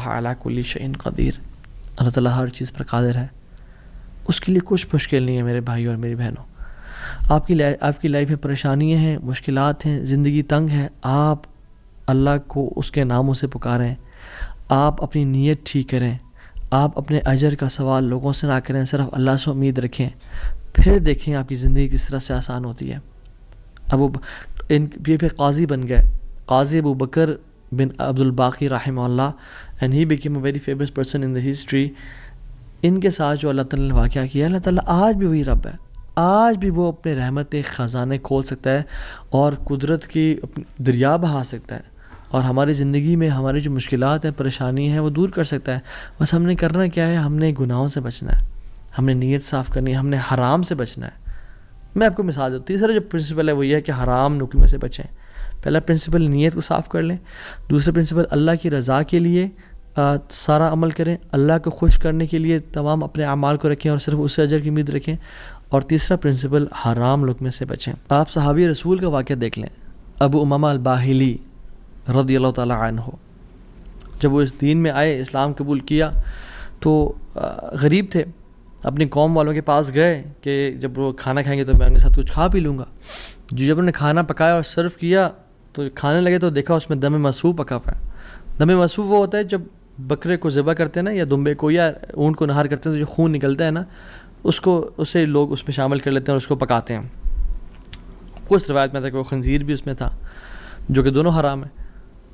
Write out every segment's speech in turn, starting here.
علی کل شیء قدیر، اللہ تعالیٰ ہر چیز پر قادر ہے، اس کے لیے کچھ مشکل نہیں ہے میرے بھائی اور میری بہنوں۔ آپ کی لائف میں پریشانیاں ہیں، مشکلات ہیں، زندگی تنگ ہے، آپ اللہ کو اس کے ناموں سے پکاریں، آپ اپنی نیت ٹھیک کریں، آپ اپنے اجر کا سوال لوگوں سے نہ کریں، صرف اللہ سے امید رکھیں، پھر دیکھیں آپ کی زندگی کس طرح سے آسان ہوتی ہے۔ یہ پھر قاضی بن گئے، قاضی ابو بکر بن عبد الباقی رحمہ اللہ، and he became a very famous person in the history. ان کے ساتھ جو اللہ تعالیٰ نے واقعہ کیا، اللہ تعالیٰ آج بھی وہی رب ہے، آج بھی وہ اپنے رحمت خزانے کھول سکتا ہے اور قدرت کی دریا بہا سکتا ہے، اور ہماری زندگی میں ہماری جو مشکلات ہیں، پریشانی ہیں، وہ دور کر سکتا ہے۔ بس ہم نے کرنا کیا ہے، ہم نے گناہوں سے بچنا ہے، ہم نے نیت صاف کرنی ہے، ہم نے حرام سے بچنا ہے۔ میں آپ کو مثال دوں، تیسرا جو پرنسپل ہے وہ یہ ہے کہ حرام نکلنے سے بچیں۔ پہلا پرنسپل نیت کو صاف کر لیں، دوسرا پرنسپل اللہ کی رضا کے لیے سارا عمل کریں، اللہ کو خوش کرنے کے لیے تمام اپنے اعمال کو رکھیں اور صرف اس سے اجر کی امید رکھیں، اور تیسرا پرنسپل حرام لقمے سے بچیں۔ آپ صحابی رسول کا واقعہ دیکھ لیں، ابو امامہ الباہلی رضی اللہ تعالیٰ عنہ، جب وہ اس دین میں آئے، اسلام قبول کیا، تو غریب تھے، اپنی قوم والوں کے پاس گئے کہ جب وہ کھانا کھائیں گے تو میں ان کے ساتھ کچھ کھا پی لوں گا۔ جب انہوں نے کھانا پکایا اور سرو کیا تو کھانے لگے تو دیکھا اس میں دم مسفوح پکا ہوا ہے۔ دم مسفوح وہ ہوتا ہے جب بکرے کو ذبح کرتے ہیں نا، یا دمبے کو یا اونٹ کو نہار کرتے ہیں تو جو خون نکلتا ہے نا، اسے لوگ اس میں شامل کر لیتے ہیں اور اس کو پکاتے ہیں۔ کچھ روایت میں تھا کہ وہ خنزیر بھی اس میں تھا، جو کہ دونوں حرام ہیں۔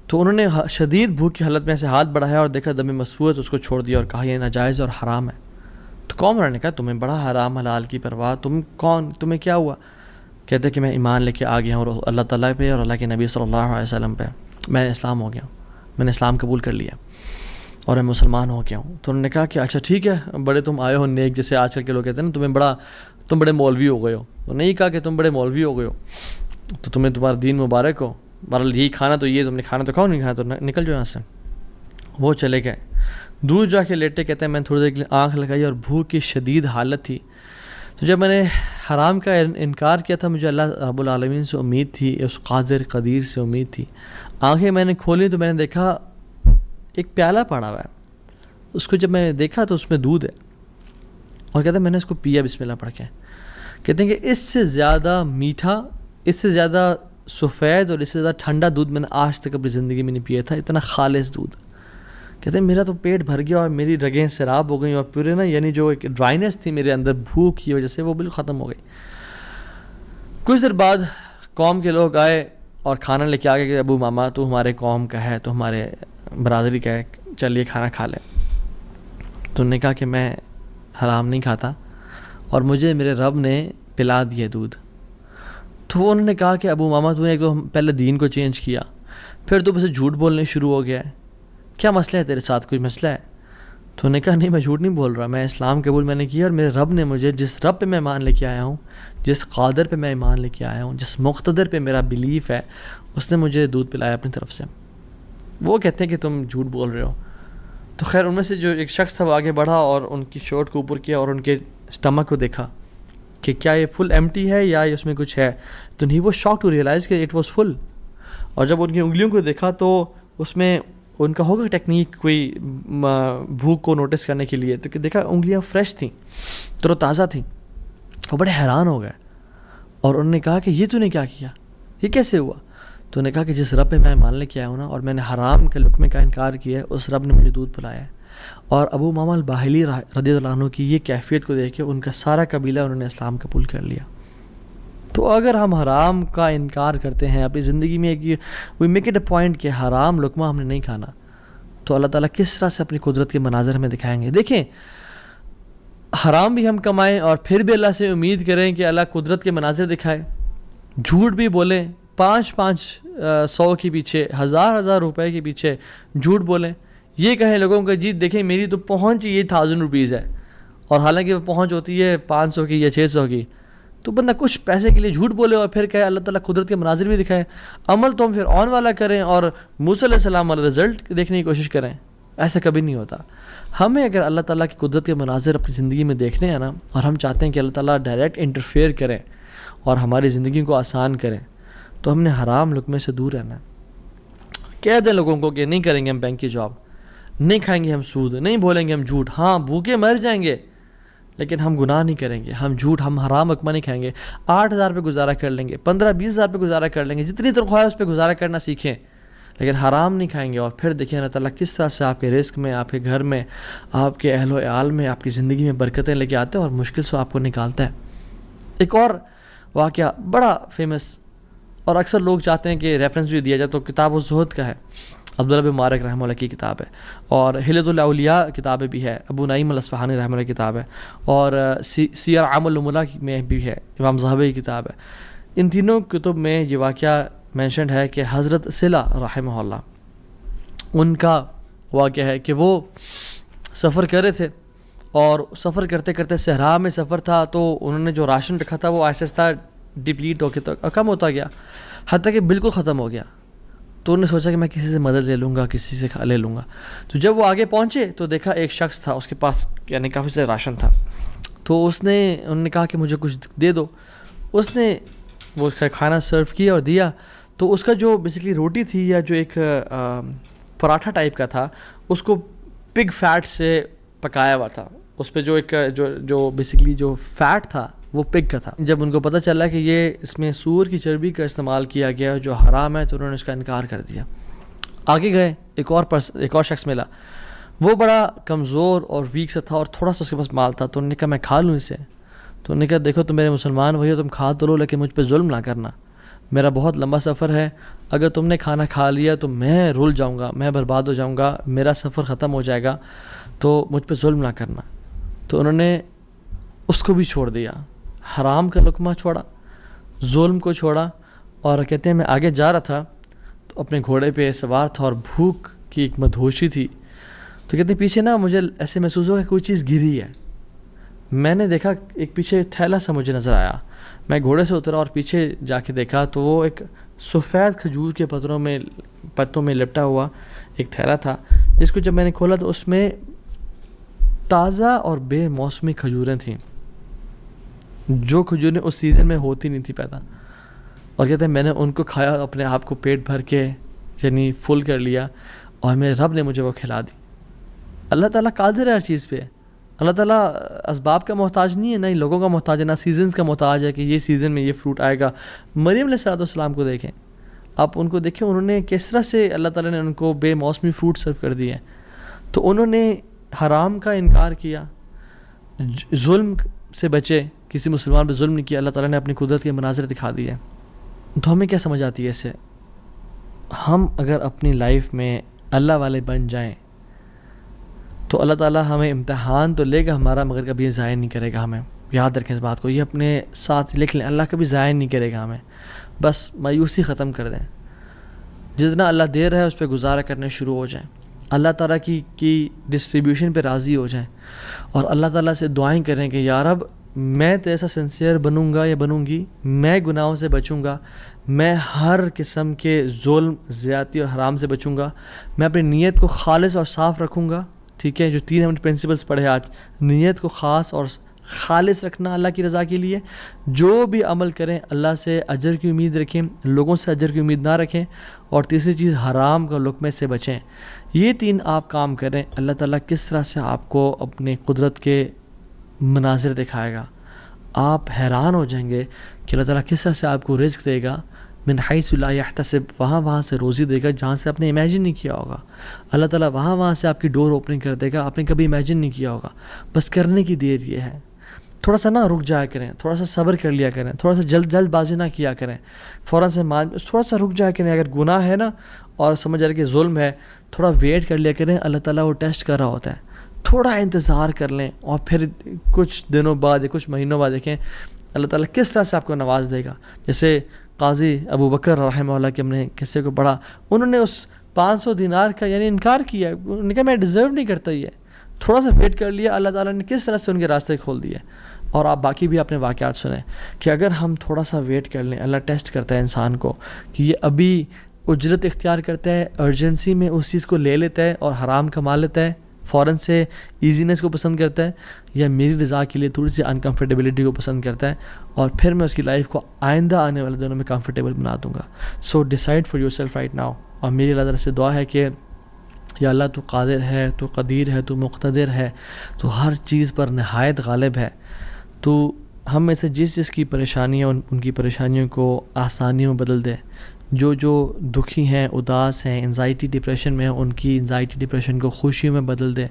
تو انہوں نے شدید بھوک کی حالت میں سے ہاتھ بڑھایا اور دیکھا دم مسفوح ہے تو اس کو چھوڑ دیا اور کہا یہ ناجائز اور حرام ہے۔ تو قوم والوں نے کہا تمہیں بڑا حرام حلال کی پرواہ، تم کون، تمہیں کیا ہوا؟ کہتے کہ میں ایمان لے کے آ گیا ہوں اللہ تعالیٰ پہ اور اللہ کے نبی صلی اللہ علیہ وسلم پہ، میں اسلام ہو گیا ہوں، میں نے اسلام قبول کر لیا اور میں مسلمان ہو گیا ہوں۔ تو انہوں نے کہا کہ اچھا ٹھیک ہے، بڑے تم آئے ہو نیک، جیسے آج کل کے لوگ کہتے ہیں نا تم بڑے مولوی ہو گئے ہو۔ تو نہیں کہا کہ تم بڑے مولوی ہو گئے ہو، تو تمہیں تمہارا دین مبارک ہو، بہرحال یہی کھانا تو یہ تم نے کھانا تو کھاؤ، نہیں کھانا تو نکل جاؤ یہاں سے۔ وہ چلے گئے، دور جا کے لیٹے، کہتے ہیں میں نے تھوڑی دیر کے لیے آنکھ لگائی اور بھوک کی شدید حالت تھی۔ تو جب میں نے حرام کا انکار کیا تھا، مجھے اللہ رب العالمین سے امید تھی، اس قادر قدیر سے امید تھی۔ آنکھیں میں نے کھولی تو میں نے دیکھا ایک پیالہ پڑا ہوا ہے، اس کو جب میں دیکھا تو اس میں دودھ ہے، اور کہتے ہیں میں نے اس کو پیا بسم اللہ پڑھ کے۔ کہتے ہیں کہ اس سے زیادہ میٹھا، اس سے زیادہ سفید اور اس سے زیادہ ٹھنڈا دودھ میں نے آج تک اپنی زندگی میں نہیں پیا تھا، اتنا خالص دودھ۔ کہتے ہیں میرا تو پیٹ بھر گیا اور میری رگیں سیراب ہو گئیں، اور پورے نا یعنی جو ایک ڈرائنیس تھی میرے اندر بھوک کی وجہ سے، وہ بالکل ختم ہو گئی۔ کچھ دیر بعد قوم کے لوگ آئے اور کھانا لے کے آ گئے کہ ابو ماما تو ہمارے قوم کا ہے، تو ہمارے برادری کا ہے، چلیے کھانا کھا لیں۔ تو انہوں نے کہا کہ میں حرام نہیں کھاتا اور مجھے میرے رب نے پلا دیا دودھ۔ تو انہوں نے کہا کہ ابو ماما تو نے ایک تو پہلے دین کو چینج کیا، پھر تو بس جھوٹ بولنے شروع ہو گیا ہے، کیا مسئلہ ہے تیرے ساتھ، کوئی مسئلہ ہے؟ تو انہوں نے کہا نہیں میں جھوٹ نہیں بول رہا، میں اسلام قبول میں نے کیا، اور میرے رب نے مجھے جس رب پہ میں ایمان لے کے آیا ہوں، جس قادر پہ میں ایمان لے کے آیا ہوں، جس مقتدر پہ میرا بلیف ہے، اس نے مجھے دودھ پلایا اپنی طرف سے۔ وہ کہتے ہیں کہ تم جھوٹ بول رہے ہو۔ تو خیر ان میں سے جو ایک شخص تھا وہ آگے بڑھا اور ان کی شرٹ کو اوپر کیا اور ان کے اسٹمک کو دیکھا کہ کیا یہ فل ایمٹی ہے یا اس میں کچھ ہے، تو نہیں وہ شاک ٹو ریئلائز کہ اٹ واز فل۔ اور جب ان کی انگلیوں کو دیکھا تو اس میں ان کا ہوگا ٹیکنیک کوئی بھوک کو نوٹس کرنے کے لیے، تو کہ دیکھا انگلیاں فریش تھیں، تر و تازہ تھیں۔ وہ بڑے حیران ہو گئے اور انہوں نے کہا کہ یہ تو نے کیا کیا، یہ کیسے ہوا؟ تو انہوں نے کہا کہ جس رب پہ میں مان لے کے آیا ہوں نا، اور میں نے حرام کے لقمے کا انکار کیا ہے، اس رب نے مجھے دودھ پلایا ہے۔ اور ابو امامہ الباہلی رضی اللہ عنہ کی یہ کیفیت کو دیکھ کے ان کا سارا قبیلہ انہوں نے اسلام قبول کر لیا۔ تو اگر ہم حرام کا انکار کرتے ہیں اپنی زندگی میں، we make it a point کہ حرام لقمہ ہم نے نہیں کھانا، تو اللہ تعالیٰ کس طرح سے اپنی قدرت کے مناظر ہمیں دکھائیں گے۔ دیکھیں، حرام بھی ہم کمائیں اور پھر بھی اللہ سے امید کریں کہ اللہ قدرت کے مناظر دکھائے، جھوٹ بھی بولیں، 500 کے پیچھے، 1000 روپے کے پیچھے جھوٹ بولیں، یہ کہیں لوگوں کو جی دیکھیں میری تو پہنچ یہ 1000 روپیز ہے، اور حالانکہ وہ پہنچ ہوتی ہے 500 کی یا 600 کی، تو بندہ کچھ پیسے کے لیے جھوٹ بولے اور پھر کہے اللہ تعالیٰ قدرت کے مناظر بھی دکھائے۔ عمل تو ہم پھر آن والا کریں اور موسیٰ علیہ السلام والا رزلٹ دیکھنے کی کوشش کریں، ایسا کبھی نہیں ہوتا۔ ہمیں اگر اللہ تعالیٰ کی قدرت کے مناظر اپنی زندگی میں دیکھنے ہیں نا، اور ہم چاہتے ہیں کہ اللہ تعالیٰ ڈائریکٹ انٹرفیئر کریں اور ہماری زندگی کو آسان کریں، تو ہم نے حرام لقمے سے دور رہنا ہے۔ کہہ دیں لوگوں کو کہ نہیں کریں گے ہم بینک کی جاب، نہیں کھائیں گے ہم سود, نہیں بولیں گے ہم جھوٹ, ہاں بھوکے مر جائیں گے لیکن ہم گناہ نہیں کریں گے, ہم جھوٹ, ہم حرام اکما نہیں کھائیں گے. 8,000 پہ گزارا کر لیں گے, 15-20,000 پہ گزارا کر لیں گے, جتنی تنخواہ ہے اس پہ گزارا کرنا سیکھیں, لیکن حرام نہیں کھائیں گے. اور پھر دیکھیں اللہ تعالیٰ کس طرح سے آپ کے رزق میں, آپ کے گھر میں, آپ کے اہل و عیال میں, آپ کی زندگی میں برکتیں لے کے آتے ہیں اور مشکل سے آپ کو نکالتا ہے. ایک اور واقعہ بڑا فیمس اور اکثر لوگ چاہتے ہیں کہ ریفرنس بھی دیا جائے تو کتاب الزہد کا ہے, عبداللہ بن مبارک رحمہ اللہ کی کتاب ہے, اور حلیۃ الاولیاء کتابیں بھی ہے, ابو نعیم الاصفہانی رحمہ اللہ کی کتاب ہے, اور سیر اعلام النبلاء میں بھی ہے, امام ذہبی کی کتاب ہے. ان تینوں کتب میں یہ واقعہ مینشنڈ ہے کہ حضرت صلہ رحمہ اللہ ان کا واقعہ ہے کہ وہ سفر کر رہے تھے, اور سفر کرتے کرتے صحرا میں سفر تھا, تو انہوں نے جو راشن رکھا تھا وہ آہستہ آہستہ ڈپلیٹ ہو کے تو کم ہوتا گیا, حتیٰ کہ بالکل ختم ہو گیا. تو انہوں نے سوچا کہ میں کسی سے مدد لے لوں گا, کسی سے لے لوں گا. تو جب وہ آگے پہنچے تو دیکھا ایک شخص تھا, اس کے پاس یعنی کافی سے راشن تھا. تو انہوں نے کہا کہ مجھے کچھ دے دو. اس نے وہ کھانا سرو کیا اور دیا. تو اس کا جو بیسکلی روٹی تھی یا جو ایک پراٹھا ٹائپ کا تھا, اس کو پگ فیٹ سے پکایا ہوا تھا. اس پہ جو ایک جو بیسکلی جو فیٹ تھا وہ پگ کا تھا. جب ان کو پتہ چلا کہ یہ اس میں سور کی چربی کا استعمال کیا گیا جو حرام ہے, تو انہوں نے اس کا انکار کر دیا. آگے گئے, ایک اور شخص ملا, وہ بڑا کمزور اور ویک سا تھا اور تھوڑا سا اس کے پاس مال تھا. تو انہوں نے کہا میں کھا لوں اسے. تو انہوں نے کہا دیکھو تم میرے مسلمان بھائی ہو, تم کھا تو لو لیکن مجھ پہ ظلم نہ کرنا, میرا بہت لمبا سفر ہے, اگر تم نے کھانا کھا لیا تو میں رول جاؤں گا, میں برباد ہو جاؤں گا, میرا سفر ختم ہو جائے گا, تو مجھ پہ ظلم نہ کرنا. تو انہوں نے اس کو بھی چھوڑ دیا, حرام کا لقمہ چھوڑا, ظلم کو چھوڑا. اور کہتے ہیں میں آگے جا رہا تھا تو اپنے گھوڑے پہ سوار تھا اور بھوک کی ایک مدہوشی تھی. تو کہتے ہیں پیچھے نا مجھے ایسے محسوس ہوا کہ کوئی چیز گری ہے. میں نے دیکھا ایک پیچھے تھیلا سا مجھے نظر آیا. میں گھوڑے سے اترا اور پیچھے جا کے دیکھا تو وہ ایک سفید کھجور کے پتوں میں لپٹا ہوا ایک تھیلا تھا, جس کو جب میں نے کھولا تو اس میں تازہ اور بے موسمی کھجوریں تھیں, جو کھجوریں اس سیزن میں ہوتی نہیں تھی پیدا. اور کہتے ہیں میں نے ان کو کھایا, اپنے آپ کو پیٹ بھر کے یعنی فل کر لیا, اور میرے رب نے مجھے وہ کھلا دی. اللہ تعالیٰ قادر ہے ہر چیز پہ. اللہ تعالیٰ اسباب کا محتاج نہیں ہے, نہ ہی لوگوں کا محتاج ہے, نہ سیزنز کا محتاج ہے کہ یہ سیزن میں یہ فروٹ آئے گا. مریم علیہ السلام کو دیکھیں, آپ ان کو دیکھیں, انہوں نے کس طرح سے اللہ تعالیٰ نے ان کو بے موسمی فروٹ سرو کر دیے. تو انہوں نے حرام کا انکار کیا, ظلم سے بچے, کسی مسلمان پہ ظلم نہیں کیا. اللہ تعالیٰ نے اپنی قدرت کے مناظر دکھا دیے. تو ہمیں کیا سمجھ آتی ہے اس سے؟ ہم اگر اپنی لائف میں اللہ والے بن جائیں تو اللہ تعالیٰ ہمیں امتحان تو لے گا ہمارا, مگر کبھی ضائع نہیں کرے گا ہمیں. یاد رکھیں اس بات کو, یہ اپنے ساتھ لکھ لیں, اللہ کبھی ضائع نہیں کرے گا ہمیں. بس مایوسی ختم کر دیں, جتنا اللہ دے رہا ہے اس پہ گزارا کرنے شروع ہو جائیں, اللہ تعالیٰ کی ڈسٹریبیوشن پہ راضی ہو جائیں, اور اللہ تعالیٰ سے دعائیں کریں کہ یا رب میں تیرا سنسیئر بنوں گا یا بنوں گی, میں گناہوں سے بچوں گا, میں ہر قسم کے ظلم, زیادتی اور حرام سے بچوں گا, میں اپنی نیت کو خالص اور صاف رکھوں گا. ٹھیک ہے, جو 3 ہم نے پرنسپلس پڑھے آج, نیت کو خاص اور خالص رکھنا اللہ کی رضا کے لیے, جو بھی عمل کریں اللہ سے اجر کی امید رکھیں, لوگوں سے اجر کی امید نہ رکھیں, اور تیسری چیز حرام کا لقمے سے بچیں. یہ 3 آپ کام کریں, اللہ تعالیٰ کس طرح سے آپ کو اپنی قدرت کے مناظر دکھائے گا. آپ حیران ہو جائیں گے کہ اللہ تعالیٰ کس طرح سے آپ کو رزق دے گا, من حیث لا یحتسب, وہاں سے روزی دے گا جہاں سے آپ نے امیجن نہیں کیا ہوگا. اللہ تعالیٰ وہاں سے آپ کی ڈور اوپننگ کر دے گا, آپ نے کبھی امیجن نہیں کیا ہوگا. بس کرنے کی دیر یہ ہے, تھوڑا سا رک جایا کریں, تھوڑا سا صبر کر لیا کریں, تھوڑا سا جلد بازی نہ کیا کریں, فوراً سے تھوڑا سا رک جایا کریں. اگر گناہ ہے نا اور سمجھ رہے کہ ظلم ہے, تھوڑا ویٹ کر لیا کریں, اللہ تعالیٰ وہ ٹیسٹ کر رہا ہوتا ہے. تھوڑا انتظار کر لیں, اور پھر کچھ دنوں بعد یا کچھ مہینوں بعد دیکھیں اللہ تعالیٰ کس طرح سے آپ کو نواز دے گا. جیسے قاضی ابو بکر رحمہ اللہ کے ہم نے قصے کو پڑھا, انہوں نے اس 500 دینار کا یعنی انکار کیا, انہوں نے کہا میں ڈیزرو نہیں کرتا یہ, تھوڑا سا ویٹ کر لیا, اللہ تعالیٰ نے کس طرح سے ان کے راستے کھول دیے. اور آپ باقی بھی اپنے واقعات سنیں کہ اگر ہم تھوڑا سا ویٹ کر لیں, اللہ ٹیسٹ کرتا ہے انسان کو کہ یہ ابھی اجرت اختیار کرتا ہے, ارجنسی میں اس چیز کو لے لیتا ہے اور حرام کما لیتا ہے, فوراً سے ایزینس کو پسند کرتا ہے, یا میری رضا کے لیے تھوڑی سی انکمفرٹیبلٹی کو پسند کرتا ہے, اور پھر میں اس کی لائف کو آئندہ آنے والے دنوں میں کمفرٹیبل بنا دوں گا. So decide for yourself right now. اور میری اللہ تعالیٰ سے دعا ہے کہ یا اللہ تو قادر ہے، تو قدیر ہے، تو مقتدر ہے، تو ہر چیز پر نہایت غالب ہے، تو ہم میں سے جس کی پریشانیاں ان کی پریشانیوں کو آسانیوں میں بدل دے، جو دکھی ہیں، اداس ہیں، انزائٹی ڈپریشن میں ہیں، ان کی انزائٹی ڈپریشن کو خوشیوں میں بدل دے،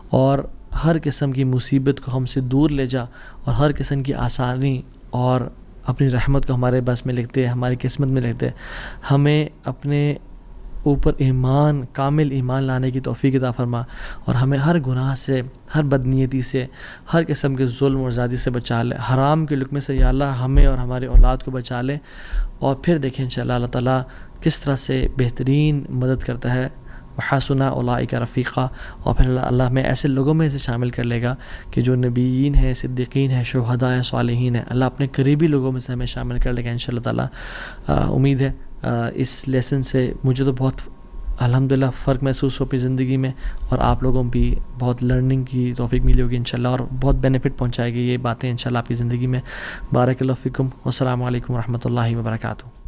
اور ہر قسم کی مصیبت کو ہم سے دور لے جا، اور ہر قسم کی آسانی اور اپنی رحمت کو ہمارے بس میں لکھتے، ہماری قسمت میں لکھتے، ہمیں اپنے اوپر ایمان، کامل ایمان لانے کی توفیق عطا فرما، اور ہمیں ہر گناہ سے، ہر بدنیتی سے، ہر قسم کے ظلم اور زیادتی سے بچا لے، حرام کے لقمے سے یا اللہ ہمیں اور ہمارے اولاد کو بچا لے، اور پھر دیکھیں انشاءاللہ اللہ تعالیٰ کس طرح سے بہترین مدد کرتا ہے، وحسن اولئک رفیقا، اور پھر اللہ ہمیں ایسے لوگوں میں سے شامل کر لے گا کہ جو نبیین ہیں، صدیقین ہیں، شہداء ہیں، صالحین ہیں، اللہ اپنے قریبی لوگوں میں سے ہمیں شامل کر لے گا انشاءاللہ تعالیٰ۔ امید ہے اس لیسن سے مجھے تو بہت الحمدللہ فرق محسوس ہو اپنی زندگی میں، اور آپ لوگوں بھی بہت لرننگ کی توفیق ملی ہوگی انشاءاللہ، اور بہت بینیفٹ پہنچائے گی یہ باتیں انشاءاللہ آپ کی زندگی میں۔ بارک اللہ فیکم، والسلام علیکم ورحمۃ اللہ وبرکاتہ۔